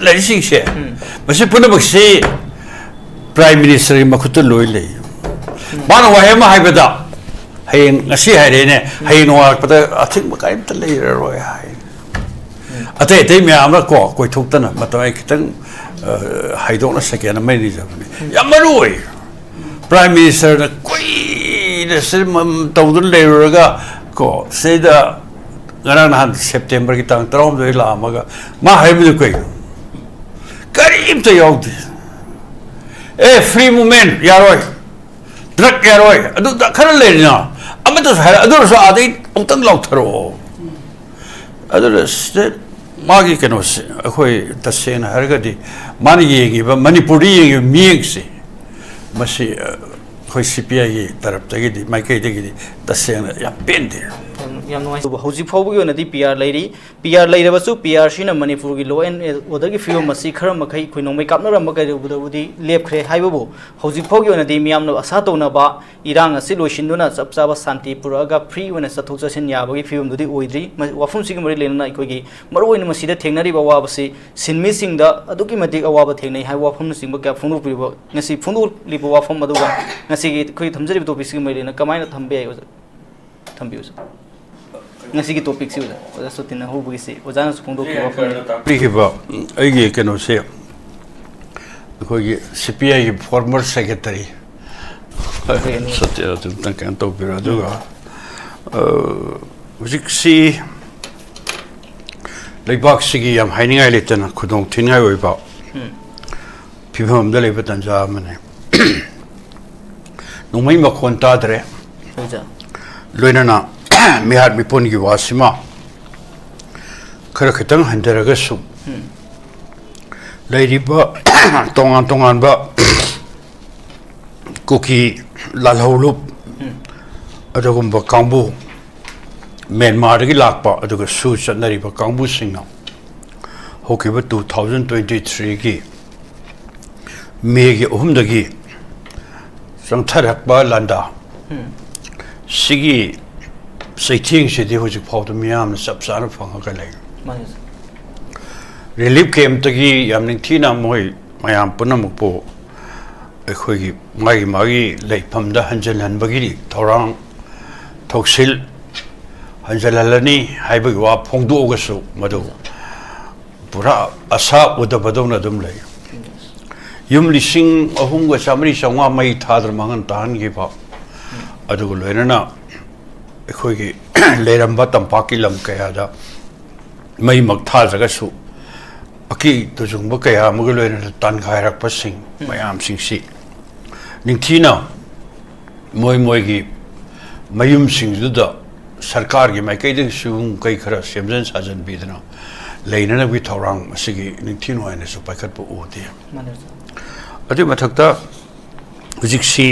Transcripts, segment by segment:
ꯂꯩꯔꯤꯁꯤꯡ ꯁꯦ ꯃꯁꯤ ꯄꯨꯝꯅꯃꯛꯁꯤ ꯄ꯭ꯔꯥꯏꯝ ꯃꯤꯅꯤꯁꯇꯔꯒꯤ ꯃꯈꯨꯠꯇ ꯂꯣꯏ ꯂꯩ ꯃꯥꯅ ꯋꯥꯍꯩ ꯑꯃ ꯍꯥꯏꯕꯗ ꯍꯌꯦꯡ ꯉꯁꯤ ꯍꯥꯏꯔꯦꯅꯦ ꯍꯌꯦꯡ ꯅꯣꯡꯉꯥꯜꯂꯛꯄꯗ ꯑꯊꯤꯡꯕ ꯀꯔꯤꯝꯇ ꯂꯩꯔꯔꯣꯏ ꯍꯥꯏ ꯑꯇꯩ ꯑꯇꯩ ꯃꯌꯥꯝ ꯑꯃ ꯀꯣ ꯀꯣꯏꯊꯣꯛꯇꯅ ꯃꯇꯝ ꯑꯩ ꯈꯤꯇꯪ ꯍꯥꯏꯗꯣꯛꯅ ꯁꯦꯀꯦꯟ ꯑꯃ ꯅꯤꯖꯕꯅꯤ ꯌꯥꯝ ꯃꯔꯨ ꯑꯣꯏ ꯄ꯭ꯔꯥꯏꯝ ꯃꯤꯅꯤꯁꯇꯔꯅ ꯀꯨꯏꯅ ꯇꯧꯗꯨꯅ ꯂꯩꯔꯨꯔꯒ ꯀꯣ ꯁꯤꯗ ꯉꯔꯥꯡ ꯅꯍꯥꯟ ꯁꯦꯞꯇꯦꯝꯕꯔꯒꯤ ꯇꯥꯡ 16 ꯂꯥꯛꯑꯝꯃꯒ ꯃꯥ ꯍꯥꯏꯕꯗꯨ ꯀꯩꯅꯣ ꯀꯔꯤꯝꯇ ꯌꯥꯎꯗꯦ ꯐ꯭ꯔꯤ ꯃꯨꯚꯃꯦꯟ ꯌꯥꯔꯣꯏ ꯗ꯭ꯔꯛ ꯌꯥꯔꯣꯏ ꯑꯗꯨꯗ ꯈꯔ ꯂꯩꯔꯤꯅ ꯑꯃꯠꯇꯁꯨ ꯍꯥꯏꯔ ꯑꯗꯨ ꯑꯣꯏꯔꯁꯨ ꯑꯥꯗꯩ ꯑꯃꯨꯛꯇꯪ ꯂꯥꯎꯊꯔꯛꯑꯣ ꯑꯗꯨꯅ ꯁꯤꯗ ꯃꯥꯒꯤ ꯀꯩꯅꯣꯁꯦ ꯑꯩꯈꯣꯏ ꯇꯁꯦꯡꯅ ꯍꯥꯏꯔꯒꯗꯤ ꯃꯥꯅ ꯌꯦꯡꯉꯤꯕ ꯃꯅꯤꯄꯨꯔꯗ ꯌꯦꯡꯉꯤꯕ ꯃꯤꯠꯌꯦꯡꯁꯦ ꯃꯁꯤ ꯑꯩꯈꯣꯏ CPIꯒꯤ ꯇꯔꯞꯇꯒꯤꯗꯤ ꯃꯥꯏꯀꯩꯗꯒꯤꯗꯤ ꯇꯁꯦꯡꯅ ꯌꯥꯝ ꯄꯦꯟꯗꯦ ꯌꯥꯝ ꯅꯨꯡꯉꯥꯏ ꯍꯧꯖꯤꯛ ꯐꯥꯎꯕꯒꯤ ꯑꯣꯏꯅꯗꯤ PR ꯂꯩꯔꯤ PR ꯂꯩꯔꯕꯁꯨ PR ꯁꯤꯅ ꯃꯅꯤꯄꯨꯔꯒꯤ ꯂꯣ ꯑꯦꯟ ꯑꯣꯔꯗꯔꯒꯤ ꯐꯤꯕꯝ ꯑꯁꯤ ꯈꯔ ꯃꯈꯩ ꯑꯩꯈꯣꯏ ꯅꯣꯡꯃꯩ ꯀꯥꯞꯅꯔꯝꯕ ꯀꯩꯗꯧꯕꯗꯕꯨꯗꯤ ꯂꯦꯞꯈ꯭ꯔꯦ ꯍꯥꯏꯕꯕꯨ ꯍꯧꯖꯤꯛ ꯐꯥꯎꯒꯤ ꯑꯣꯏꯅꯗꯤ ꯃꯤꯌꯥꯝꯅ ꯑꯁꯥ ꯇꯧꯅꯕ ꯏꯔꯥꯡ ꯑꯁꯤ ꯂꯣꯏꯁꯤꯟꯗꯨꯅ ꯆꯞ ꯆꯥꯕ ꯁꯥꯟꯇꯤ ꯄꯨꯔꯛꯑꯒ ꯐ꯭ꯔꯤ ꯑꯣꯏꯅ ꯆꯠꯊꯣꯛ ꯆꯠꯁꯤꯟ ꯌꯥꯕꯒꯤ ꯐꯤꯕꯝꯗꯨꯗꯤ ꯑꯣꯏꯗ꯭ꯔꯤ ꯋꯥꯐꯝꯁꯤꯒ ꯃꯔꯤ ꯂꯩꯅꯅ ꯑꯩꯈꯣꯏꯒꯤ ꯃꯔꯨꯑꯣꯏꯅ ꯃꯁꯤꯗ ꯊꯦꯡꯅꯔꯤꯕ ꯑꯋꯥꯕꯁꯤ ꯁꯤꯟꯃꯤꯁꯤꯡꯗ ꯑꯗꯨꯛꯀꯤ ꯃꯇꯤꯛ ꯑꯋꯥꯕ ꯊꯦꯡꯅꯩ ꯍꯥꯏꯕ ꯋꯥꯐꯝꯅꯆꯤꯡꯕ ꯀꯌꯥ ꯐꯣꯡꯗꯣꯛꯄꯤꯕ ꯉꯁꯤ ꯐꯣꯡꯗꯣꯛꯂꯤꯕ ꯋꯥꯐꯝ ꯑꯗꯨꯒ ꯉꯁꯤꯒꯤ ꯑꯩꯈꯣꯏ ꯊꯝꯖꯔꯤꯕ ꯇꯣꯄꯤꯛꯁꯤꯒ ꯃꯔꯤ ꯂꯩꯅꯅ ꯀꯃꯥꯏꯅ ꯊꯝꯕ ꯌꯥꯏ ꯑꯣꯖꯥ ꯊꯝꯕꯤꯌꯨ ꯉꯁꯤꯒꯤ ꯇꯣꯄꯤꯛꯁꯤ ꯑꯣꯖꯥ ꯁꯣꯇꯤꯟꯅ ꯍꯧꯕꯒꯤꯁꯤ ꯑꯣꯖꯥꯅꯁꯨ ꯐꯣꯡꯗꯣꯛꯈꯤꯕ ꯋꯥꯐꯝ ꯄꯤꯈꯤꯕ ꯑꯩꯒꯤ ꯀꯩꯅꯣꯁꯦ ꯑꯩꯈꯣꯏꯒꯤ CPIꯒꯤ ꯐꯣꯔꯃꯔ ꯁꯦꯀ꯭ꯔꯦꯇꯔꯤ ꯑꯗꯨꯝꯇꯪ ꯀꯩꯅꯣ ꯇꯧꯕꯤꯔꯣ ꯑꯗꯨꯒ ꯍꯧꯖꯤꯛꯁꯤ ꯂꯩꯕꯥꯛꯁꯤꯒꯤ ꯌꯥꯝ ꯍꯥꯏꯅꯤꯡꯉꯥꯏ ꯂꯩꯇꯅ ꯈꯨꯗꯣꯡꯊꯤꯅꯤꯡꯉꯥꯏ ꯑꯣꯏꯕ ꯐꯤꯕꯝ ꯑꯃꯗ ꯂꯩꯕ ꯇꯥꯟꯖꯥ ꯑꯃꯅꯦ ꯅꯣꯡꯃꯩ ꯃꯈꯣꯟ ꯇꯥꯗ꯭ꯔꯦ ꯂꯣꯏꯅꯅ ꯃꯤꯍꯥꯠ ꯃꯤꯄꯨꯟꯒꯤ ꯋꯥꯁꯤꯃ ꯈꯔ ꯈꯤꯇꯪ ꯍꯟꯊꯔꯒꯁꯨ ꯂꯩꯔꯤꯕ ꯇꯣꯉꯥꯟ ꯇꯣꯉꯥꯟꯕ ꯀꯨꯀꯤ ꯂꯥꯜꯍꯧꯂꯨꯞ ꯑꯗꯨꯒꯨꯝꯕ ꯀꯥꯡꯕꯨ ꯃ꯭ꯌꯥꯟꯃꯥꯔꯗꯒꯤ ꯂꯥꯛꯄ ꯑꯗꯨꯒ ꯁꯨ ꯆꯠꯅꯔꯤꯕ ꯀꯥꯡꯕꯨꯁꯤꯡꯅ ꯍꯧꯈꯤꯕ 2023ꯒꯤ ꯃꯦꯒꯤ 3ꯗꯒꯤ ꯆꯪꯊꯔꯛꯄ ꯂꯥꯟꯗꯥ ꯁꯤꯒꯤ ꯆꯩꯊꯦꯡꯁꯤꯗꯤ ꯍꯧꯖꯤꯛ ꯐꯥꯎꯗ ꯃꯤꯌꯥꯝꯅ ꯆꯞ ꯆꯥꯅ ꯐꯪꯉꯒ ꯂꯩ ꯔꯤꯂꯤꯐ ꯀꯦꯝꯞꯇꯒꯤ ꯌꯥꯝ ꯅꯤꯡꯊꯤꯅ ꯃꯣꯏ ꯃꯌꯥꯝ ꯄꯨꯝꯅꯃꯛꯄꯨ ꯑꯩꯈꯣꯏꯒꯤ ꯃꯥꯒꯤ ꯂꯩꯐꯝꯗ ꯍꯟꯖꯤꯜꯍꯟꯕꯒꯤ ꯊꯧꯔꯥꯡ ꯊꯧꯁꯤꯜ ꯍꯟꯖꯤꯜꯍꯜꯂꯅꯤ ꯍꯥꯏꯕꯒꯤ ꯋꯥ ꯐꯣꯡꯗꯣꯛꯑꯒꯁꯨ ꯃꯗꯨ ꯄꯨꯔꯥ ꯑꯁꯥ ꯎꯗꯕꯗꯧꯅ ꯑꯗꯨꯝ ꯂꯩ ꯌꯨꯝ 3,300 ꯃꯩ ꯊꯥꯗꯅ ꯃꯥꯡꯍꯟ ꯇꯥꯍꯟꯈꯤꯕ ꯑꯗꯨꯒ ꯂꯣꯏꯅꯅ ꯑꯩꯈꯣꯏꯒꯤ ꯂꯩꯔꯝꯕ ꯇꯝꯄꯥꯛꯀꯤ ꯂꯝ ꯀꯌꯥꯗ ꯃꯩꯃꯛ ꯊꯥꯗ꯭ꯔꯒꯁꯨ ꯑꯀꯤ ꯇꯨꯖꯨꯡꯕ ꯀꯌꯥ ꯑꯃꯒ ꯂꯣꯏꯅꯅ ꯇꯥꯟꯈꯥꯏꯔꯛꯄꯁꯤꯡ ꯃꯌꯥꯝꯁꯤꯡꯁꯤ ꯅꯤꯡꯊꯤꯅ ꯃꯣꯏꯒꯤ ꯃꯌꯨꯝꯁꯤꯡꯗꯨꯗ ꯁꯔꯀꯥꯔꯒꯤ ꯃꯥꯏꯀꯩꯗꯒꯤꯁꯨ ꯀꯩ ꯈꯔ ꯁꯦꯝꯖꯤꯟ ꯁꯥꯖꯤꯟꯕꯤꯗꯅ ꯂꯩꯅꯅꯕꯒꯤ ꯊꯧꯔꯥꯡ ꯃꯁꯤꯒꯤ ꯅꯤꯡꯊꯤꯅ ꯑꯣꯏꯅꯁꯨ ꯄꯥꯏꯈꯠꯄ ꯎꯗꯦ ꯑꯗꯨꯒꯤ ꯃꯊꯛꯇ ꯍꯧꯖꯤꯛꯁꯤ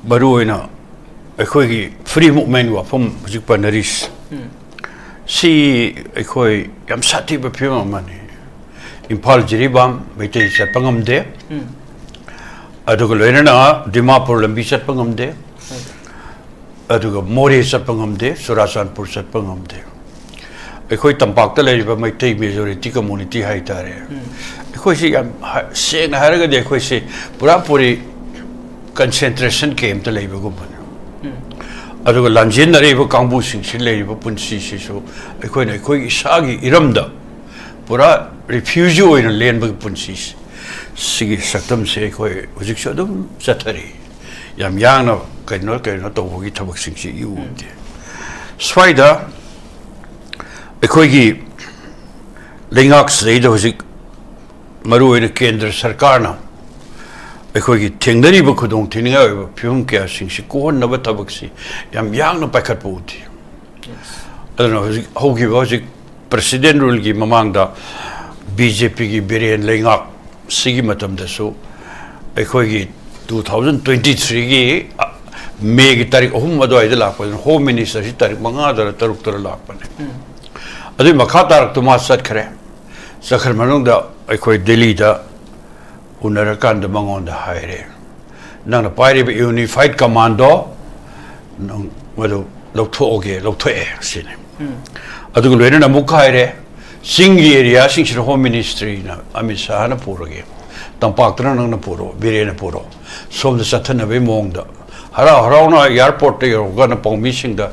ꯃꯔꯨꯑꯣꯏꯅ ꯑꯩꯈꯣꯏꯒꯤ ꯐ꯭ꯔꯤ ꯃꯨꯚꯃꯦꯟꯒꯤ ꯋꯥꯐꯝ ꯍꯧꯖꯤꯛ ꯄꯟꯅꯔꯤꯁꯤ ꯁꯤ ꯑꯩꯈꯣꯏ ꯌꯥꯝ ꯁꯥꯊꯤꯕ ꯐꯤꯕꯝ ꯑꯃꯅꯤ ꯏꯝꯐꯥꯜ ꯖꯤꯔꯤꯕꯥꯝ ꯃꯩꯇꯩ ꯆꯠꯄ ꯉꯝꯗꯦ ꯑꯗꯨꯒ ꯂꯣꯏꯅꯅ ꯗꯤꯃꯥꯄꯨꯔ ꯂꯝꯕꯤ ꯆꯠꯄ ꯉꯝꯗꯦ ꯑꯗꯨꯒ ꯃꯣꯔꯦ ꯆꯠꯄ ꯉꯝꯗꯦ ꯆꯨꯔꯥꯆꯥꯟꯄꯨꯔ ꯆꯠꯄ ꯉꯝꯗꯦ ꯑꯩꯈꯣꯏ ꯇꯝꯄꯥꯛꯇ ꯂꯩꯔꯤꯕ ꯃꯩꯇꯩ ꯃꯦꯖꯣꯔꯤꯇꯤ ꯀꯝꯃꯨꯅꯤꯇꯤ ꯍꯥꯏꯇꯥꯔꯦ ꯑꯩꯈꯣꯏꯁꯤ ꯌꯥꯝ ꯁꯦꯡꯅ ꯍꯥꯏꯔꯒꯗꯤ ꯑꯩꯈꯣꯏꯁꯤ ꯄꯨꯔꯥ ꯀꯟꯁꯦꯟꯇ꯭ꯔꯦꯁꯟ ꯀꯦꯝꯞꯇ ꯂꯩꯕꯒꯨꯝꯕꯅꯤ ꯑꯗꯨꯒ ꯂꯥꯟꯖꯦꯟꯅꯔꯤꯕ ꯀꯥꯡꯕꯨꯁꯤꯡꯁꯤ ꯂꯩꯔꯤꯕ ꯄꯨꯟꯁꯤꯁꯤꯁꯨ ꯑꯩꯈꯣꯏꯅ ꯑꯩꯈꯣꯏꯒꯤ ꯏꯁꯥꯒꯤ ꯏꯔꯝꯗ ꯄꯨꯔꯥ ꯔꯤꯐ꯭ꯌꯨꯖꯤ ꯑꯣꯏꯅ ꯂꯦꯟꯕꯒꯤ ꯄꯨꯟꯁꯤꯁꯤ ꯁꯤꯒꯤ ꯁꯛꯇꯝꯁꯦ ꯑꯩꯈꯣꯏ ꯍꯧꯖꯤꯛꯁꯨ ꯑꯗꯨꯝ ꯆꯠꯊꯔꯤ ꯌꯥꯝ ꯌꯥꯡꯅ ꯀꯩꯅꯣ ꯇꯧꯕꯒꯤ ꯊꯕꯛꯁꯤꯡꯁꯤ ꯎꯗꯦ ꯁ꯭ꯋꯥꯏꯗ ꯑꯩꯈꯣꯏꯒꯤ ꯂꯩꯉꯥꯛꯁꯤꯗꯩꯗ ꯍꯧꯖꯤꯛ ꯃꯔꯨꯑꯣꯏꯅ ꯀꯦꯟꯗ꯭ꯔ ꯁꯔꯀꯥꯔꯅ ꯑꯩꯈꯣꯏꯒꯤ ꯊꯦꯡꯅꯔꯤꯕ ꯈꯨꯗꯣꯡꯊꯤꯅꯤꯡꯉꯥꯏ ꯑꯣꯏꯕ ꯐꯤꯕꯝ ꯀꯌꯥꯁꯤꯡꯁꯤ ꯀꯣꯛꯍꯟꯅꯕ ꯊꯕꯛꯁꯤ ꯌꯥꯝ ꯌꯥꯡꯅ ꯄꯥꯏꯈꯠꯄ ꯎꯗꯦ ꯑꯗꯨꯅ ꯍꯧꯖꯤꯛ ꯄ꯭ꯔꯁꯤꯗꯦꯟ ꯔꯨꯜꯒꯤ ꯃꯃꯥꯡꯗ BJPꯒꯤ ꯕꯤꯔꯦꯟ ꯂꯩꯉꯥꯛ ꯁꯤꯒꯤ ꯃꯇꯝꯗꯁꯨ ꯑꯩꯈꯣꯏꯒꯤ 2023ꯒꯤ ꯃꯦꯒꯤ ꯇꯥꯔꯤꯛ 3 ꯑꯗꯨꯋꯥꯏꯗ ꯂꯥꯛꯄꯗꯨꯅ ꯍꯣꯝ ꯃꯤꯅꯤꯁꯇꯔꯁꯤ ꯇꯥꯔꯤꯛ 5ꯗꯔ 6ꯗꯔ ꯂꯥꯛꯄꯅꯦ ꯑꯗꯨꯒꯤ ꯃꯈꯥ ꯇꯥꯔꯛꯇꯨ ꯃꯥ ꯆꯠꯈ꯭ꯔꯦ ꯆꯠꯈ꯭ꯔ ꯃꯅꯨꯡꯗ ꯑꯩꯈꯣꯏ ꯗꯦꯜꯂꯤꯗ ꯎꯅꯔꯀꯥꯟꯗ ꯃꯉꯣꯟꯗ ꯍꯥꯏꯔꯦ ꯅꯪꯅ ꯄꯥꯏꯔꯤꯕ ꯌꯨꯅꯤꯐꯥꯏꯠ ꯀꯃꯥꯟꯗꯣ ꯃꯗꯨ ꯂꯧꯊꯣꯛꯑꯦ ꯁꯤꯅꯤ ꯑꯗꯨꯒ ꯂꯣꯏꯅꯅ ꯑꯃꯨꯛ ꯍꯥꯏꯔꯦ Singi area, Sing Home Ministry, Amisana Puragi, Tampakran na Puro, Birena Puro, so the Satan of Monda. Harana airport, you're gonna pong missing the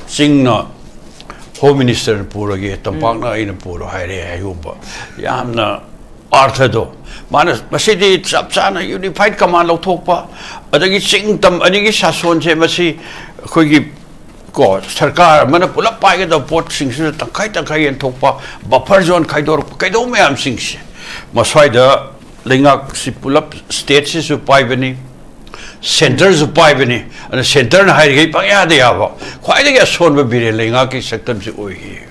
Sing Home Minister Puragi, Tampakna in a Puro, Hire Ayuba, Yamna Arthado. Manas, Masidi, Sapsana, Unified Command of Topa, Adagi Sing Tam, Anigi Sason, Masi, Kugi. Ko sarkar mana pula pai da pot sing se takai takai en thokpa buffer zone khaidor kaido me am sing se maswai da lenga si pula state se su pai bani center su pai bani and center na hai gai pa ya de ya ba khwai de ya son ba bire lenga ki sector se oi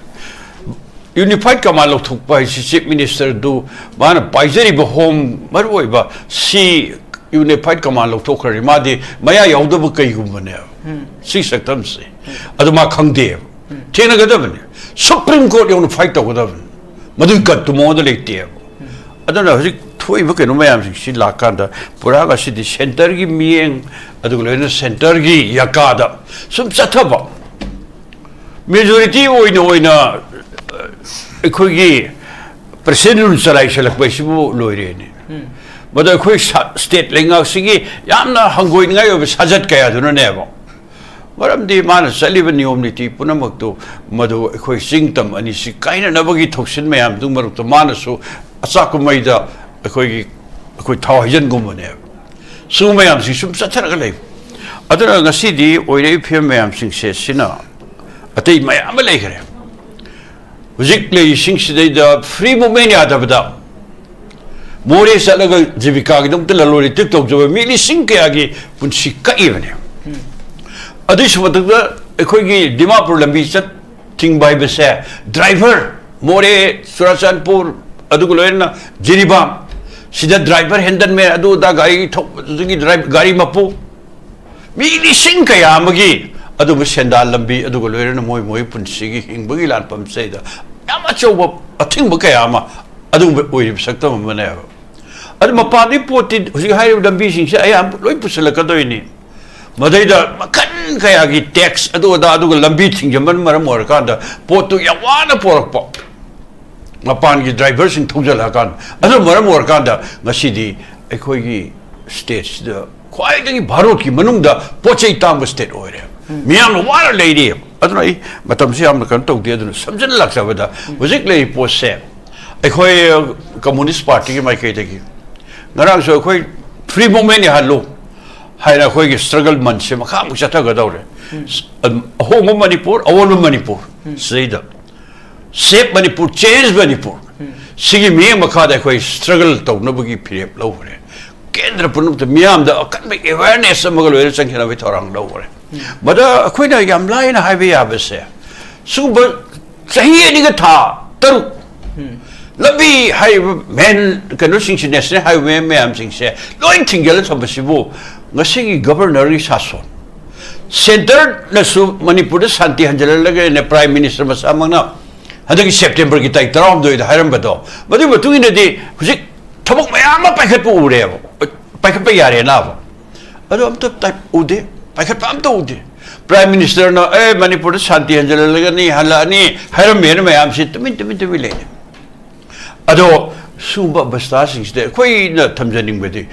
unified command lok thokpa si chief minister du mana paijari ba home maroi ba si unified command lok thokri ma de maya yauda ba kai gum bane si sector se aduma khangde thena gadabne supreme court yon fight to gadabne madu kat to model ite adana hojik thoi ba keno mayam si lakanda pura ga si di center gi mieng adugulena center gi yakada sum chathaba majority oina ekhoi gi president salai salak ba sibu loire ne mada khoi state lenga sigi yamna hangoi ngai ob sajat kaya duna ne ba Maramdi mana saliban niyomniti punamakto madu ekhoi singtam ani si kaina nabagi thoksin mayam dung marukto mana su asakumaida ekhoi thawajan gumane su mayam si sum satharaga lei adana ngasidi oirei phem mayam sing se sina atei mayam lei khare hujik lei sing sidai da free movement ya da more salaga jibika gi dum telalori tiktok job mili sing kya gi punsi kai bane Adish Mataka, Equigi, Dimapur Lambisat, Ting by Bessa, driver, More, Surasanpur, Adugulena, Jiribam, see the driver, Hendan me, Adu, the guy, drive Gari Mapu. Mili Sinkaya Magi, Adu Senda Lambi, Adugulena, Moy Punsigi, in Bugilan Pum Seda. Amacho, a Ting Bukayama, Adu with Sectum Manevo. Adamapadi put it, who hired the beaching, I am Loipusalacadoini. Madida Makan Kayagi text Adu Lambiting Yaman Maramorkanda, Porto Yawana Pork Mapangi drivers in Tujalakan, Adu Maramorkanda, Masidi, Equigi states the quietly Baroki Manunda, Poche Tamba state oil. Miam water lady, Adrai, Matamsiam the Kanto, the other, something like that, was it lay post say. Equoi Communist Party, my Kataki. Narang so quite free moment hello. Haina Hoy struggle manche makam chata gadore home Manipur awon Manipur saida shape Manipur change Manipur sigi me makada Hoy struggle to nabugi phirep lawre kendra punum to miam da kan be awareness amagal wer sankhina be thorang lawre bada khoina yam line highway abase suba sahi ni ga tha taru Labi highway men kanu sing national highway me am sing se loin thingel thabasibu ngasi governor sason center nasu Manipur santi hanjala lage ne prime minister masamangna hadagi September ki tai taram doi haram bado badu batu ine di hujik thabak mayam paikhat pu ure paikhat pa yare na ba ado am tak tai ude paikhat pa am to ude prime minister na Manipur santi hanjala lage ni hala ni haram men mayam si tumin le ado suba basta sing de koi na thamjaning bedi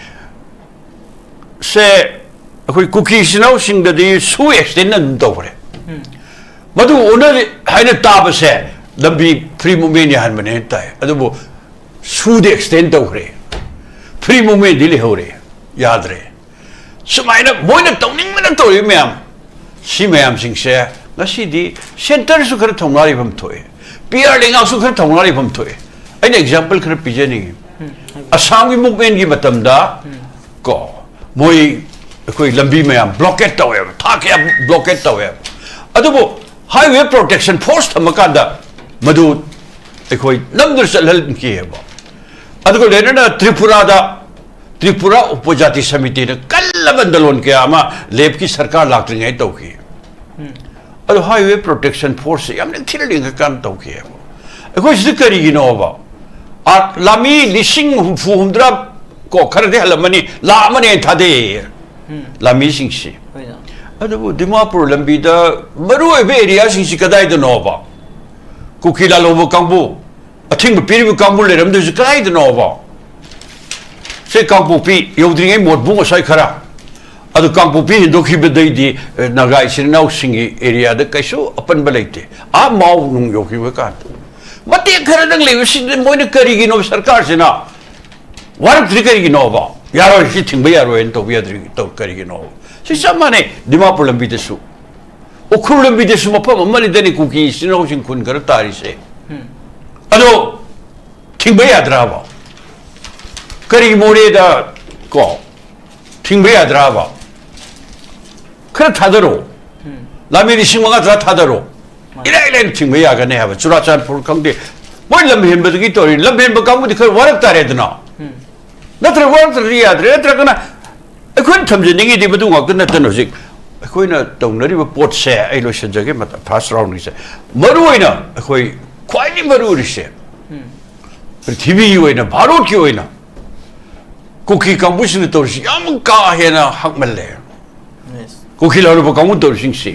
se koi cookies now sing the su extend and dovre madu ona haina tab se lambi free movement ya han mane tai adu su de extend dovre free movement dili hore yaad re sumaina moina tawning mana to yam si mayam sing se ngasi di center su khar thonari bam thoe pr lenga su khar thonari bam thoe an example khar pijani Assam movement gi matamda ko Moi koi lambi mayam blockade tawe thakya blockade tawe adubo highway protection force thamakanda madu koi namdur salhal ki heba adugo lena Tripura upajati samiti ne kallabandalon ke ama leb ki sarkar laktring hai tawki adu highway protection force yamne thirding kan tawki heba koi zikari gi no ba at lami lising humdra ko khar de halamani la mane thade la mi sing si adu Dimapur lambi da maru ebe area sing si kadai da no ba kuki la lobo kambu athing bu piri bu kambu le ram du kai de no ba se kambu pi yodring ai mod bu sai khara adu kambu pi do khi be dei di nagai sin nau singi area de kaisu apan balaite a mau nung yo ki we kan mate khara dang le sin moi ne kari gi no sarkar sina war tri kari gi no ba yaro si thing ba yaro en to bi adri to kari gi no si samane dimapur lambi de su ukhur lambi de su mapam mali deni kuki sin nau sin kun gar tari se ado thing ba yadra ba kari more da ko thing ba yadra ba 그래 타더로 라면이 식모가 다 타더로 이래 팅메야 가네 하고 주라찬 불강데 뭘 라면 버기 또 라면 버강무디 그 와락다래드나 나트라 와락다리야드레 트라가나 그건 탐진이기 디부도 왔던 오직 거기나 동너리 보트세 아이로션적에 맞다 파스라운이세 머루이나 거기 과일이 머루리세 TV에나 바로 기어이나 쿠키 강부시는 또 야문가 해나 학말래 कुखिलारू को कहूँ तो सिंह से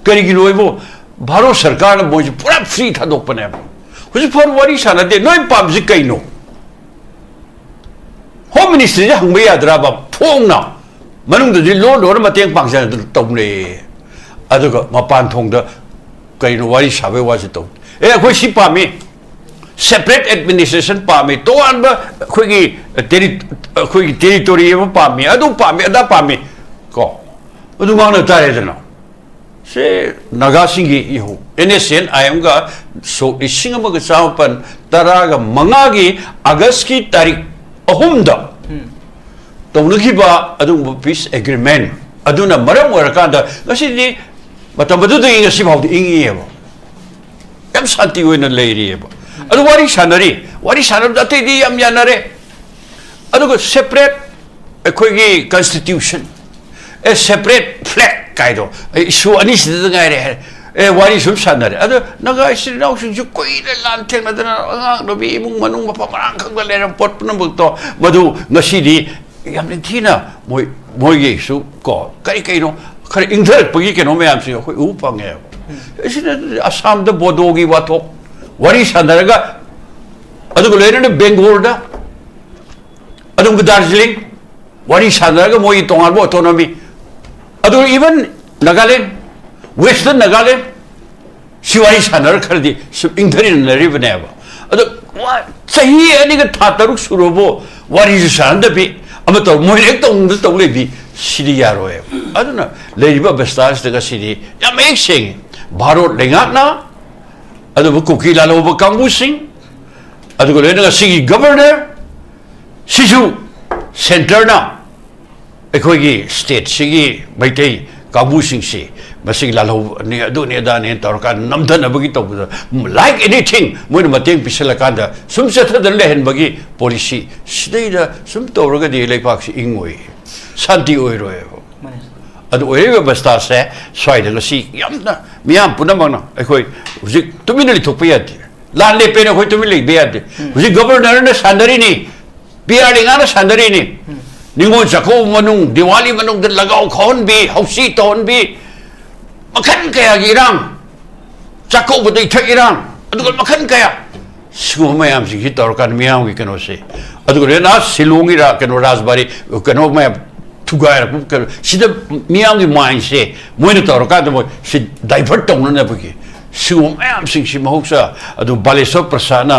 करी की लोग वो भारत सरकार ने मुझे पूरा फ्री था दो पने कुछ फरवरी साल दे नॉन पब्लिक कहीं नो होम मिनिस्ट्री ने हमें याद रहा बाप फोंग ना मनुष्य तो जिलो लोर मत एक पांच जन तो तुमने अदुग मापान थोंग द कहीं नो वारी शाबे वाजे तो कोई सिपा में सेपरेट एडमिनिस्ट्रेशन पामे तो अन कोई की टेरिटोरी में पामे अदु पामे अदा पामे को उदुमाना तारेदना से नागासिंगी इहो NSN आयमगा सो इसिंगमगा चावपन तरागा मंगागी अगस्त की तारीख अहुमदा तौनखिबा अदुंबा पीस एग्रीमेंट अदुना मरम ओरकांदा गसिदि मतबदुदि ngasi फावदि इंगियेबा यम शांति ओइना लेरियेबा अदु वारी सानब अतैदि यम यानरे अदुगो सेपरेट अखोगी constitution a separate flag kaido isu ani sidda ngai re wari sum sanare ado naga isinaw sing ju koi le lan theng na dana ang no bi mung manung ma pamarang khang le ram pot pun buk to madu ngasi di yam len thina moi ye su ko kai no khar ingthar pagi ke no me am si khoi u pang ye isina assam da bodogi wa thok wari sanare ga ado le ne bengal da ado darjeeling wari sanare ga moi tongal bo autonomy अदो even Nagaland western Nagaland शिवाई सानर खरदी इंधरी नरी बनेबा अदो सही अनि ग थातरुक सुरोबो वारी सानदबी अम तो मोइलेक तोंग तोलेबी सिरि यारोए अदुना लेरिबा बेस्तास दगा सिरि याम एक सेंग भारत लेंगाना अदो कुकी लालोबा कांगू सिंह अदो लेनगा सिगी गवर्नर सिजु सेंटरना अखोगी स्टेट सिगी मैतै काबू सिंह मसिग लालौ ने अदु ने दा ने तौरका नमधनबगी तौबदा लाइक एनीथिंग मोइन मतेंग पिसलकांदा सुम चथदन लेहनबगी पॉलिसी सिदैदा सुम तौरगा दि लेपाक सि इंगोय शांति ओइरोय अदु ओइबा बस्ता से स्वाइदा गसी यामना मियाम पुनमना अखोय हुजिक तुमिनलि थोकपा यादि लान लेपेन अखोय तुमिन लेबे यादि हुजिक गवर्नर ने सांदरिनी पीआर लिंगाना सांदरिनी निगो जको मनुंग दिवाली मनुंग दे लगाओ खौन भी हौसी तौन भी मखन कया गिरांग जको बदई थ गिरांग अदुगल मखन कया सिगो मयाम सिगी तौरकान मियाम की कनो से अदुगल ना सिलोंगी रा कनो राजबारी कनो मया थुगायर कनो सिदा मियाम की माइंड से मोइन तौरकान दो सि डाइवर्ट तौन ने बगी सिगो मयाम सिंग महौसा अदु बालेश्वर प्रसादना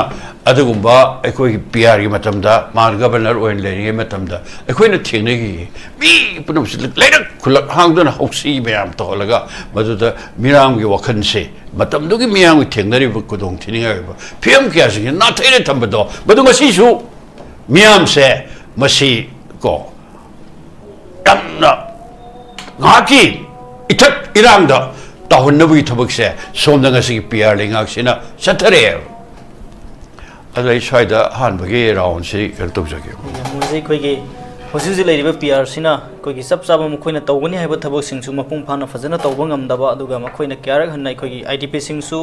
अदुगुंबा अखोई पीआर की मतमदा मान गवर्नर ओइन लेरिगे मतमदा अखोइना थेंनेगी मी पुनम लेरक खुलक हांगदना हौसी मयाम तोलगा मदुदा मिराम की वखन से मतमदुगी मियाम की थेंनरि कुदोंग थिनिगा फिल्म क्या सिंग ना थैने थंबदो मदु मसीसु मियाम से मसी को तमना गाकी इथक इरांगदा ताहुन्नबुगी थबक से सोमदंगा सिगी पीआर लेंगाक सिना सथरे अदो इसाइदा हानबगे राउंड से करतो जगे मुझे कोई के होसिजि लेरिबा पीआर सिना कोई के सब सब मखोइना तौगनी हाइबा थबक सिंसु मपुंग फाना फजना तौबा ngamdaba aduga मखोइना क्यारक हन्नाइ कोई IDP सिंसु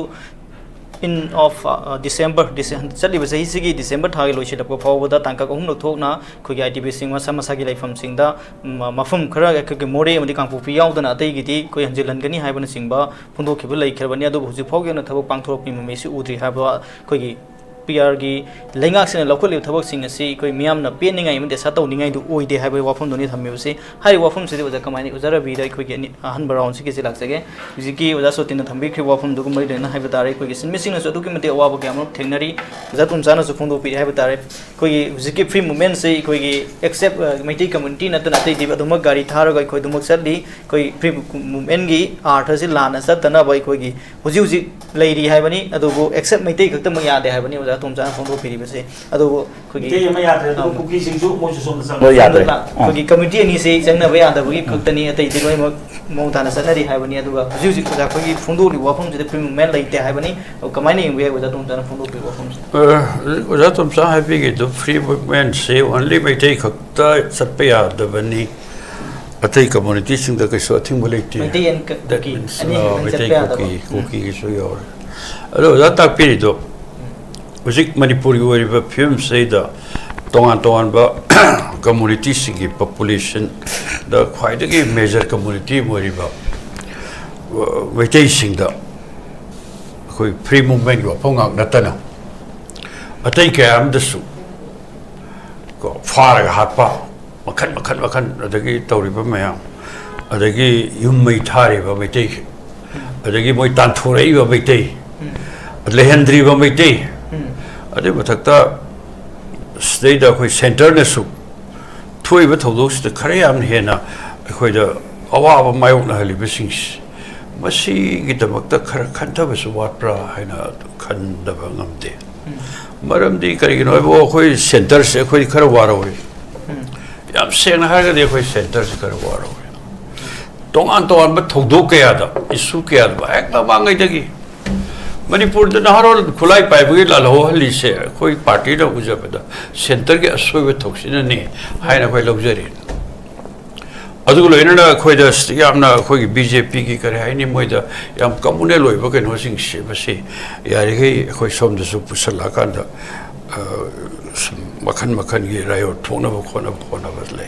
in of December chali ba sahi sigi December thagi loisi lapko phawda tangka ko humno thokna khoi ITB singma samasa gi laifam singda mafum khara ke more amadi kangpu pi yaudana atei giti koi hanjilan gani haibana singba phundo khibul lai kherbani adu huji phawge na thabak pangthorok pi mesi udri haba khoi gi PR gi lengak sene lokol thabak sing asi koi miam na pe ningai mde sa taw ningai du oide habai wafum doni thammi se hai wafum se oja kamani ujara bi dai koi gi han baround se ke lak sage jiki oja sotin thambi khri wafum du gumai dena haiba tare koi gi sin missing na so du ki mate awa ba ga amok thengnari zatum jana su phung do pi haiba tare koi gi jiki free movement se koi gi accept maiti community na tana tei diba dumak gari thar ga koi dumak satli koi free movement gi art se lana sat tana bai koi gi huji huji leiri haibani adu go accept maiti khakta ma ya de haibani oja tum jana phung do pi base adu koi gi te ma ya de cookie sing ju mo so sam ya de koi gi community ni se jangna ba ya da gi khaktani atei di loi mo thana satnari haibani adu ga huji huji oja koi gi phung do li wafum je free movement lai te haibani kamai ni we oja tum jana phung do pi wafum oja tum sa happy gi do free movement se only mai te khakta satpa ya da bani atei community sing da kai so thing bolai ti maiti en ki ani mai te cookie so yo alo da ta pi do Music Manipur gi ba film sei da tongan ba community sing population da khwai da gi major community mori ba waitai sing da khoi free movement go phongak natana atai ke am da su ko fara hatpa makhan adagi tawri ba maya adagi yum mai thari ba waitai adagi moi tan thurei ba waitai lehendri ba waitai ade bathakta state da khoi center na su thui ba thodok sta khare am hena khoi da awa ba mayok na hali ba sing masi gi da makta khar khanta ba su wat pra haina khan da ba ngamde maram di kari gi no bo khoi center se khoi khar waro wi yam seng na ha ga de khoi center se khar waro wi tongan ba thodok ke ya da isu ke ya ba ek ba ngai da gi Manipur da naharo khulai pai bagi la lo hali se koi party da uja pada center ke asoi be thoksina ne haina koi luxury adu lo ina koi da yamna koi BJP ki kare haini moi da yam communal loi ba ken hosing se ba se yari ge koi som da su pusala kan da makhan gi rayo thona ba khona ba le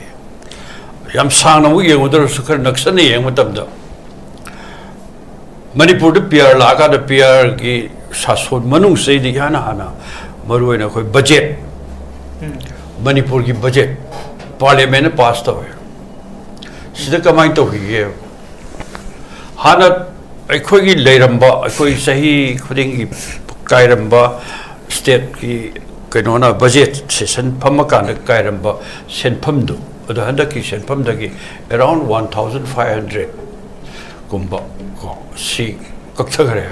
yam sang na mu ye udar su khar naksan ye matam da Manipur da PR laga da PR ki sason manung se di hana maroi na koi budget Manipur ki budget parliament pass ta hoy sida kamai to hi hana akhoi gi leiramba akhoi sahi khuding gi kairamba state ki kainona budget session phamaka na kairamba senpham du adu handa ki senpham da gi around 1500 kumba si kakta kare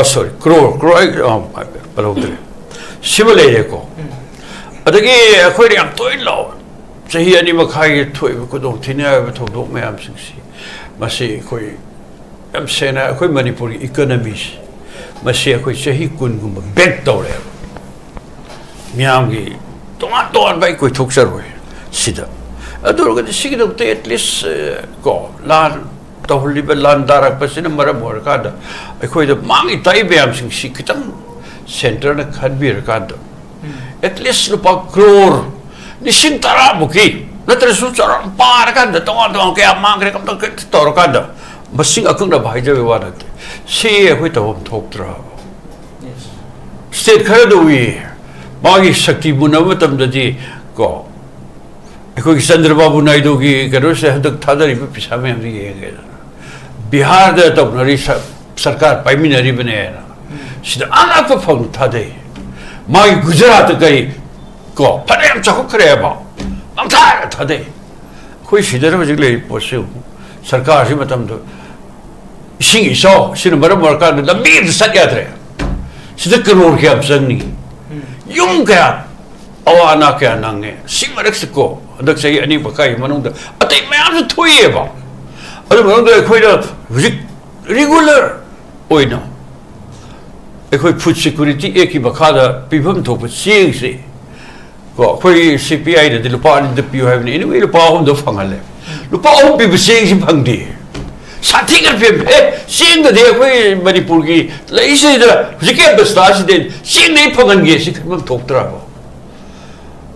sorry crore balodre sibale ko adagi akhoi ri am toy lo sahi ani makhai thoi ko do thina ba thodok me am sing si masi khoi am sena akhoi Manipuri economies masi akhoi sahi kun gum bet to re miam gi ton bai ko thoksar hoy sida adur ga sigdo te at least ko la Tahuli belan darak pasina mara morka da akhoi da mangi tai beam sing sikitang center na khanbir ka da at least lupa crore ni sing tara buki natra su chara par ka da tong ke mangre kam to tor ka da masing akung da bhai jawe wa da se akhoi ta hom thok tra state khara do wi magi shakti bunam tam da ji ko akhoi Chandrababu Naidu gi karo se hadak thadari pe pisa me am ye ge Bihar da to nari sarkar paiminari bane na sida ana ko phang thade mai Gujarat kai ko pharem chakho khare ba am tha thade khoi sida ra jig le posu sarkar si matam do sing iso sin mar ka da mir satya tre sida crore ke absang ni yung ka awana ka nange simarak ko dak sai ani bakai manung da atai mayam su thoye ba adu manung da khoi da regular oina khoi food security eki bakha da pibam thop sing se ko khoi CPI da lupa ni da piu have ni lupa hom do phangale lupa hom pi sing si phangdi साथी कर फिर सिंग the they कोई मणिपुर की लेसे the जिके बस्ता से दे सिंग नहीं फगन गे सिख हम थोकतरा को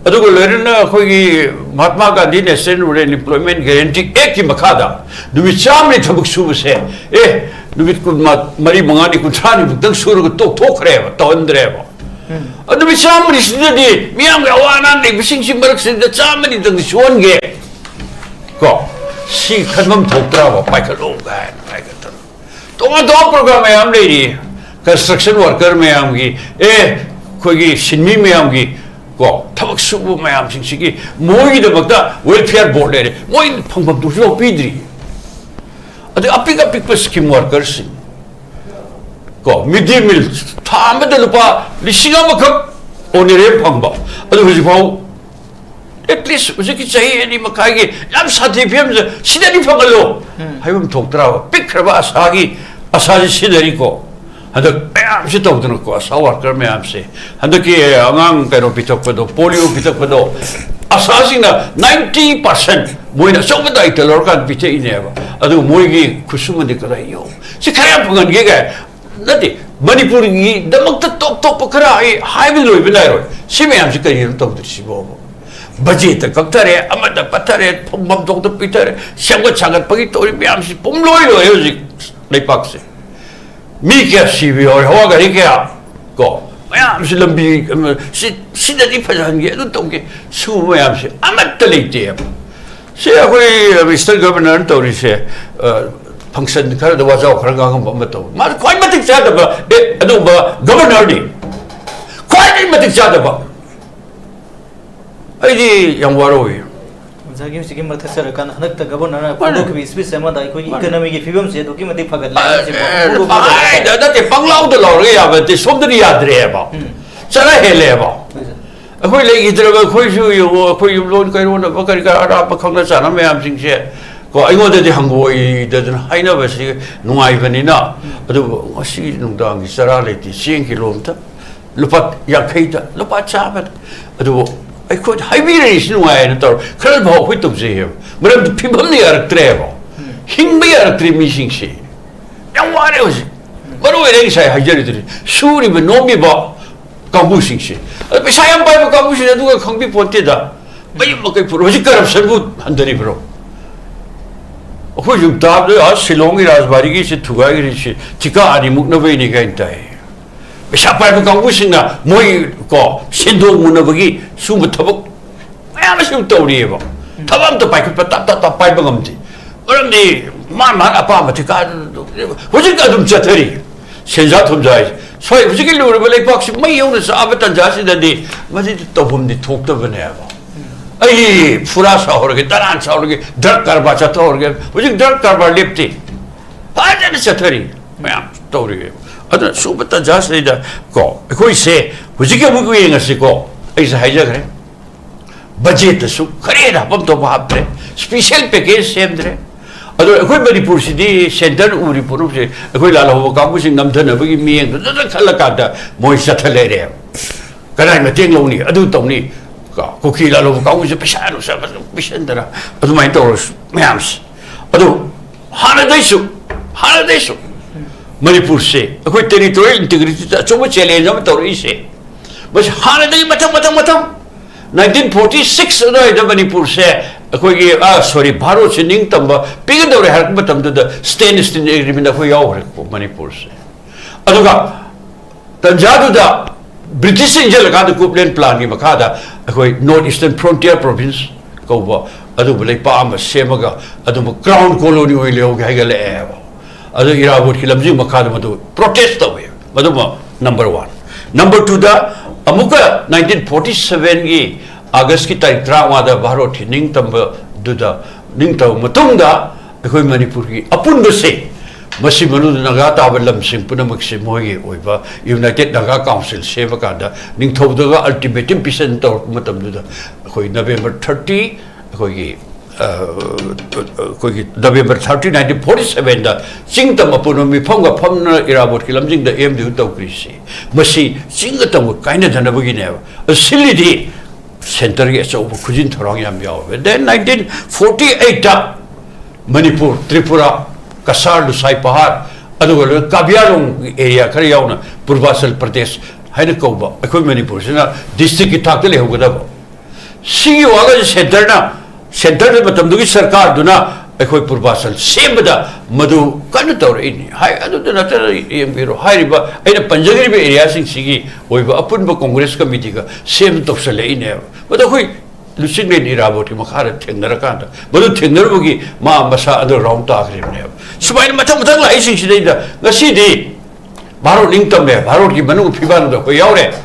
अदुगो लेरना कोई Mahatma Gandhi national rural employment guarantee एक की मखादा दुबी चामने थबक सुब से दुबी कुल मरी मंगानी कुठानी बुतंग सुर को थोखरे तो अंदरे अदुबी चामनी सिददी मियाम गा वाना ने बिसिंग सिम बरक से चामनी दंग सोन गे को सी खनम थोकतरा वो पाइखलो गाय पाइखतर तो प्रोग्राम में हम लेरी कंस्ट्रक्शन वर्कर में आमगी कोई सिनमी में आमगी को थबक सुबु मैम सिंह मोई दमकता वेलफेयर बोर्ड ले मोई फंगबम दुसो पीद्री अदे अपिक अपिक स्कीम वर्कर्स को मिड डे मील थामद लुपा लिसिंग अमखक ओनेरे फंगबा अदे हुजिफाउ एटलीस्ट हुजिकी चाहिए एनी मखागी याम साथी फियम सिदरी फंगलो हाइबम थोकतरा पिक खरबा आसागी आसाजी सिदरी को हंदक मैम से तौदन को आशा वर्कर मैम से हंदकी अंगांग कनो पिथकपदो पोलियो पिथकपदो आशासिंगना 90% मोइना सोबदाई तलर का पिथे इनेबा अदु मोइगी खुसुमदि करायो से खरा फंगन गे गा नति मणिपुर की दमक टॉप टॉप खरा हाइबे लोइ बिनारो से मैम से करियो तौदसिबो बजेट कक्तरे अमद पथरे फंबम तोक पिथरे संगत संगत पगी तोरि मैम से पुम लोइ लोइ होजि लेपाक से मी क्या सीवी और हवा गरी क्या को मैम से लंबी सीधी फजन गया तो के सु मैम से अमत लेते हैं से कोई मिस्टर गवर्नर तो रिसे फंक्शन कर दवा जाओ खर गांग मत तो मार कोई मत चाहता बा अदु गवर्नर नी कोई मत चाहता बा अजी यम वारोई जागी सिकी मथक सरकार हनक गवर्नर पुरो की स्पीच से मदा कोई इकोनॉमी की फिल्म से दोकी मदि फगत लाइन से आई दते पंगलाउ द लौरे याबते सोमदरी याद्रे बा चला हेले बा अखोई लेगी तरह कोई सु यो कोई लोन कइरोन बकर का आरा पखंग चाना मैम सिंह से को अइगोदे हंगोई ददन हाइना बसी नुआई बनिना अदु असी नुंदांग सरा लेती 100 किलोमीटर लुपा याखैदा लुपा चाबत अदु अखोद हाइबीरेशन वायन तो खरल भाव हुई तुझे है मरम फिबम ने अरक्त्रेबो हिंग भी अरक्त्रे मीसिंग से यां वारे हो मरो एरेंग साइ हाइजरिद्रि सूरी बे नोमी बा कांबुसिंग से पैसा यम पाइ बा कांबुसिंग दुगा खंबी पोते दा बय मकै प्रोजेक्ट करप्शन बु हंदरी ब्रो अखोय जुम ताब आ शिलोंग राजबारी की से थुगाई रि से थिका आनि मुकनबे नि गाइन ताइ पैसा पाइ बा कांबुसिंग ना मोई को सिंदो मुनबगी सुम थबक मैम से तौरिएबो थबम तो पाइ ता पाइ बगमति मरमदि मान अपा मथिका हुजिक अदुम चथरी सेंजा थुमजाय सोय हुजिक लुरब लेपाक से मै यौन साब तंजा से ददि मजि तोबम दि थोक्तबनेबो आई फुरा साहरगे तरान साहरगे ड्रग कारबा चथरगे हुजिक ड्रग कारबा लेप्ति फाजन चथरी मैम तौरिएबो अद सुबत तंजा से द को कोई से हुजिक मुगु येंगसे को ऐसा हाइजगरे बजेट सु खरे रापम तो भाबरे स्पेशल पैकेज सेमद्रे अदो अखोय मणिपुर सिदी सेंटर उरी पुरुप से अखोय लालहो कांगु सिंग नमधनबगी मियेंग द खलकादा मोय सथलेरे कनाय मतेंग लोनी अदु तौनी का कुकी लालहो कांगु से पैसा नु सब पिसंदरा अदु माइन तोरस मैम्स अदु हानदैसु मणिपुर से अखोय टेरिटोरियल इंटीग्रिटी चोब चैलेंज हम तौरी से बस हानदै मथम 1946 अदो मणिपुर से अखोई सॉरी भारत से निंग तंब पिगदौरे हरक मतम द स्टेन एग्रीमेंट अखोई यावरे मणिपुर से अदुगा तंजादुदा ब्रिटिश इंजल का कुपलेन प्लान की मखादा अखोई नॉर्थ ईस्टर्न फ्रंटियर प्रोविंस कौबा अदुब लेपा अम सेमगा अदुब क्राउन कॉलोनी ओइ लेओ गाइगले अदु इराबोट की लमजी मखादा मदु प्रोटेस्ट तवे मदुब नंबर 1 नंबर 2 दा अमुका 1947 की अगस्त की तारीख 3 भारत निंगतम दुदा निंगतम मतुंगदा अखोई मणिपुर की अपुन से मसी मनु नगा ताब लमसिंग पुनमक से मोगे ओइबा यूनाइटेड नगा काउंसिल सेव कादा निंगथौदगा अल्टीमेटम पिसन तो मतम दुदा अखोई नवंबर 30 अखोई कोई नवंबर 30 1947 दा चिंगतम अपुन मिफंगा फमना इराबोट की लमजिंग द एम दु तौक्रिसी मसी चिंगतम काइना धनबगिने सिलिदी सेंटर के चौब खुजिन थोरंग याम यावे देन 1948 दा Manipur Tripura Kasar Lusai Pahar, other Kabiarong area, Kariona, Purvasal Pradesh, Hainakoba, a Manipur, district Takale Hogaba. See you all as Centerna, but Tamduki Sarkar, Duna, a Purvasal, same with the Madu Kanator in high, I don't know, high river, and a Panjari area in Sigi, over upon the Congress Committee, same to Salane, but the way. Lucid made Iraboti Makara Tenderakanta, but the Tenderbugi, Ma Masa, and the wrong talk. So by Matamata, I think she did the CD. Baro Linkton there, Baro Manu Pivan, the Koyore.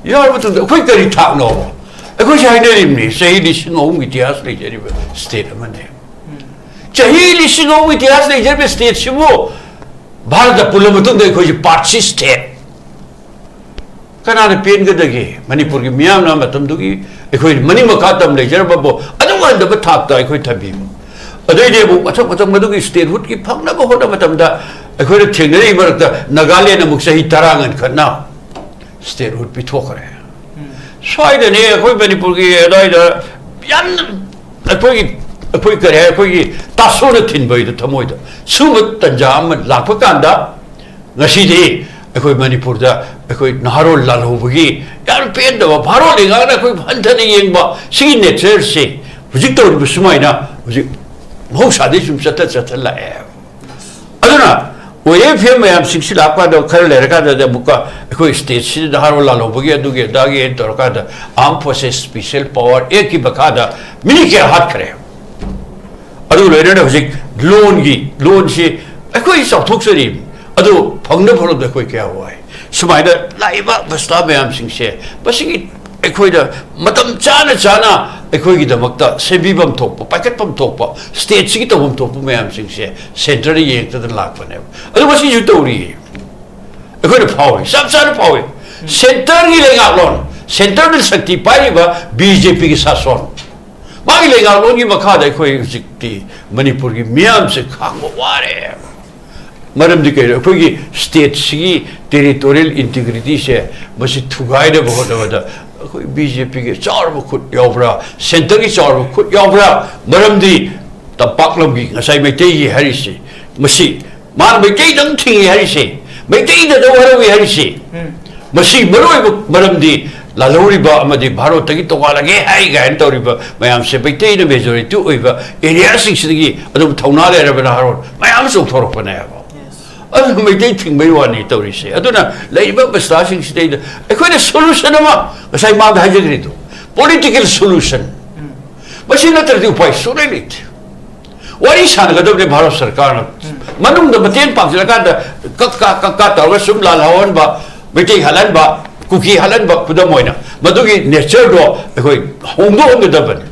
You are to the quicker talk no. I wish I didn't me say this no with the Ashley state of Monday. Jahili Shino with the Ashley state, she will. Barda Pulamatun, they call you Parchi state. Canada pain good again, Manipur, Miana, Matamdugi. I quit money Makatam, the Jerabo. I don't want the top, I quit a beam. A day, what Madugi state would keep Pang never hold of Matamda. I quit a thing, the Nagali and Muksahi Tarang and Kana. State would be talker. So I didn't hear Manipuri, and I Yan a quicker hair, quickly, Tassonatin by the Tamoida. Sumat Tanjam and Lapakanda, Nashidi. I quit Manipur, I quit Naharo Lalugi, Yan paid the Paroling, I quit Hunting, seeing it, say, Victor Busmaina, was it most addition set at a laugh. I don't know, we have him, I am 60 Lapa, the Karaka, the Buka, I quit state, the Haro Lalugi, Dugi, Dagi, and Torcada, armed forces, special power, Eki Bakada, Minika Hatkre. I don't know, loan she, I quit some Tuxerim. Ado Pangna the quick away. So my live up the star am sing share. But she equator Matam Chana, equate the Makta, Sebibam Topo, Packet from Topo, State Seat of Topo Mam sing share, century yank to the lap for them. Otherwise, you told me. A good power, some sort of power. Center healing out long, center the Sakti Pariba, BJP Sasson. Miling out long, you Makada, equate Manipuri, Miam, Sekango, whatever. Madam Decay, quickly state C territorial integrity share, but it to guide about the BJP Charvo could Yobra, Center is Charvo could Yobra, Madam D. The Paklambi, as I may tell you, Harrisy, Masi, Man may take them thing Harrisy, may take the whatever Harrisy, Masi, Madam D. La Loriba, Amadi Baro, Tagito, Haiga, and Toriba, my am Sepate, the majority, two over, Elias Sigi, Adam Tonale, Ravenaro, my am so for Panavo. I don't know, dating me one, I don't know, labor starting state. I quite a solution, as I might have agreed. Political solution. But she not to do by so relate. What is Hanagadov Baro Sarkana? Manum the Batin Paks, Kata, or Sumla Hawanba, Betty Halanba, Cookie Halanba, Pudamoina, Madugi, nature door, home on the Dublin.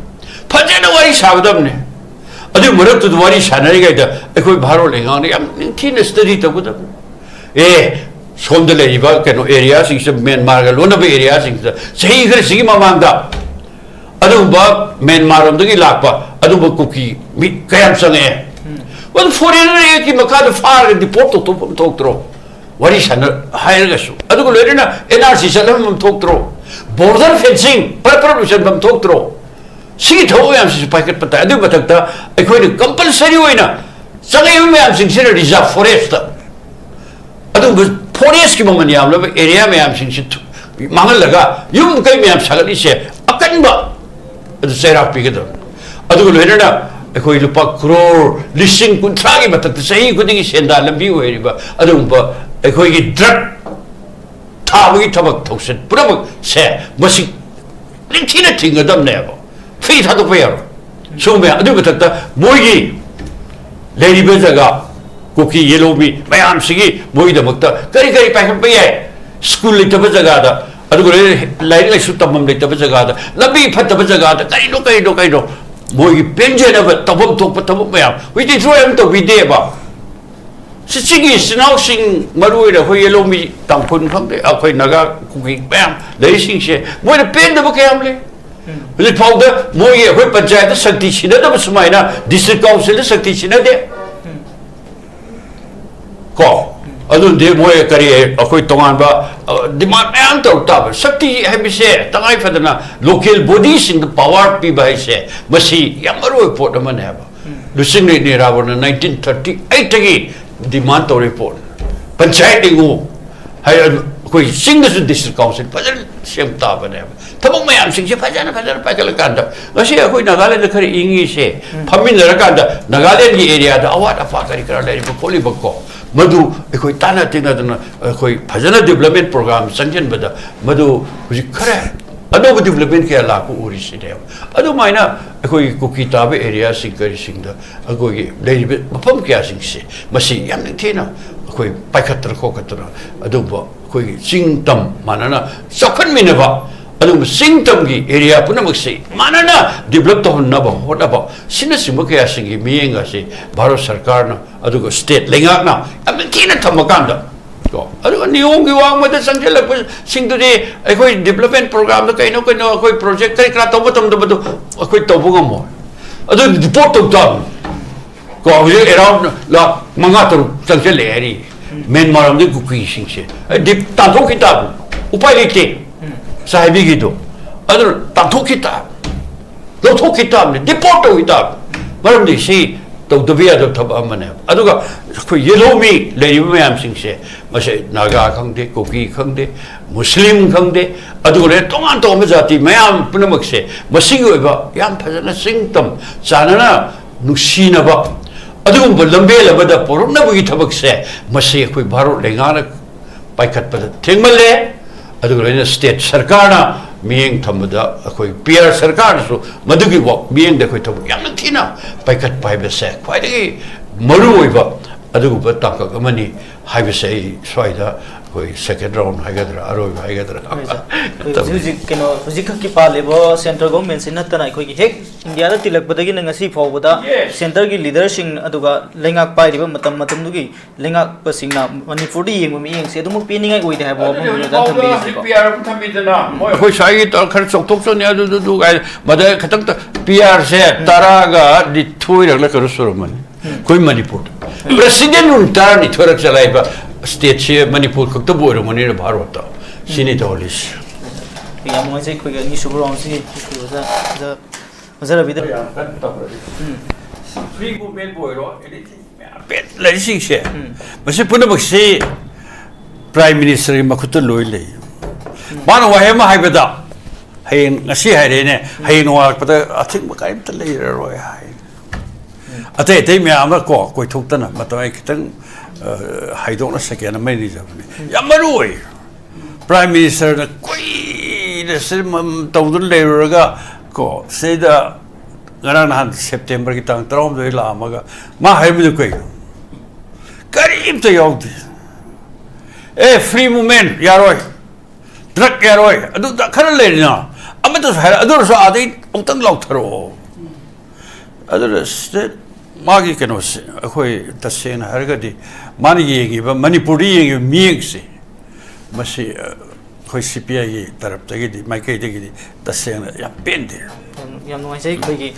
Pajana, what is Havdamne? I didn't want to worry Shanagata, a quick barreling on the teen study to put up. Some the lady can areas, is a men Margalona areas, say, Sima Manda. I don't bug men Maram the Lapa, I don't bug cookie, meat camps on air. Well, for any Makada far in the portal to talk through. What is higher? I don't let in NRC Salam talk through. Border fencing, preparation from talk through. See it how I am packet, but I do but I quite compulsory winner. Some of you may have considered reserve forest. I don't but Poreski Momaniam, area may have seen it. Mangalaga, you came me up Sagalisha, a canba, the Sarah Pigado. I do let it up. I quite a crore, listening contrary, but at the same good thing is send out the view. I don't but I quite drug. Tawi Tabak toasted, Bravo, say, but she didn't a thing of them never. Feet had a pair. So may I do it at the Boyi Lady Bezaga, Cookie Yellow Meat, my arm Sigi, Boy the Mukta, Kari Pack Pay, School Little Bezagada, I do like Sutamum Little Bezagada, Labi Patabazagada, Kaido, Boy Pension of a top of Top, we did throw him to be there. Sing is now sing Maruida, who yellow me, Tampun from the Alpha Naga, cooking, bam, they sing share. What a pen the vocabulary. The powder, Moya, Whipajata, Saktichina, that was mine, District Council, Saktichina there. Call. I don't do Moya career, a quick Tonganba, demand Anto Tower, Sakti, have said, Tangai Fadana, local bodies in the power, people say, but see, Yamaru put them on ever. lusing ni rawan 1938 tagi demand to report panchayat ingu hay koi sing the district council pajan sem ta bane thamang mayam sing se pajan pa kalakanda ngasi koi Nagaland khari ingi se phamin rakanda Nagaland gi area da awat afa kari kara lai poli bakko madu koi tana tina dana koi phajana development program sanction bada madu huji khare ado development ke la ko uri se de ado maina koi kukita be area singari singda agoi lai mapam kya sing se masi yam ni thina koi paikatra ko katra ado ba koi singtam manana sakhan minaba adu singtam gi area punam se manana develop to na ba hota ba sinasima kya singi mienga se bharat sarkar na adu ko state lenga na am thina thamakanda ko adu niong gi wang ma da sangjel sing de koi development program da kaino koi project kai kra to batam da badu koi to bu ngam adu report to ta ko around la mangatur sangjel eri men maram de kuki sing se dip ta thok kitab upai lite sahibi gitu adur ta thok kitab lo thok kitab ne deport to kitab maram de si to dobia do thab amane aduga ko yellow mi le mayam sing se mase naga khang de kuki khang de muslim khang de adu le tongan to majati mayam punamak se masing oiba yam phajana singtam chanana nuksina ba adum lambe labada porumna bugi thabak se mase koi bharo lengana paikhat pada thengmale adu le state sarkar na mieng thamada koi PR sarkar so madugi wa mieng de koi thabak yam thina paikhat paibe se khwai de maru oiba adu ba takak amani haibe se soida koi second round haigadra aroi haigadra Huzik keno huzik ki palebo central government sinatana koi hek India da tilak badagi ngasi phawbada center gi leader sing aduga lengak pai riba matam dugi lengak pasingna Manipur di yeng mi yeng se dum piningai oide ha bo da thambi se ko PR thambi dana moi khoi sai ta khar chok tok chon ya du ga mada khatang ta PR se taraga di thui rak la kar surman koi Manipur president un tar ni thorak chalai ba state che Manipur khak ta bo ro mani bharot ta sini tolis ya mo se koi ni subron si Zara bidar free movement boy ro pet la sing se mase punamak se prime minister makhuta loi lei man wa hema haibada hain ngasi haire ne hain wa pada athik makaim ta lei ro hai ate te me ama ko koi thuk ta na matai kitang haidong na second mai ni jabne yamaroi prime minister na koi de sim tawdun lei ro ga ko seda ngarang han September ki tang trom doi la maga ma haibu koi karim to yogdi free movement yaroi truck yaroi adu da khara le na amata adu so adi ongtang law tharo adu state magi keno se khoi tasen hargadi mani yegi ba manipuri yegi miek se masi khoi CPI gi tarap tagi di mai kai tagi di tasen ya pende yam no sai koi gi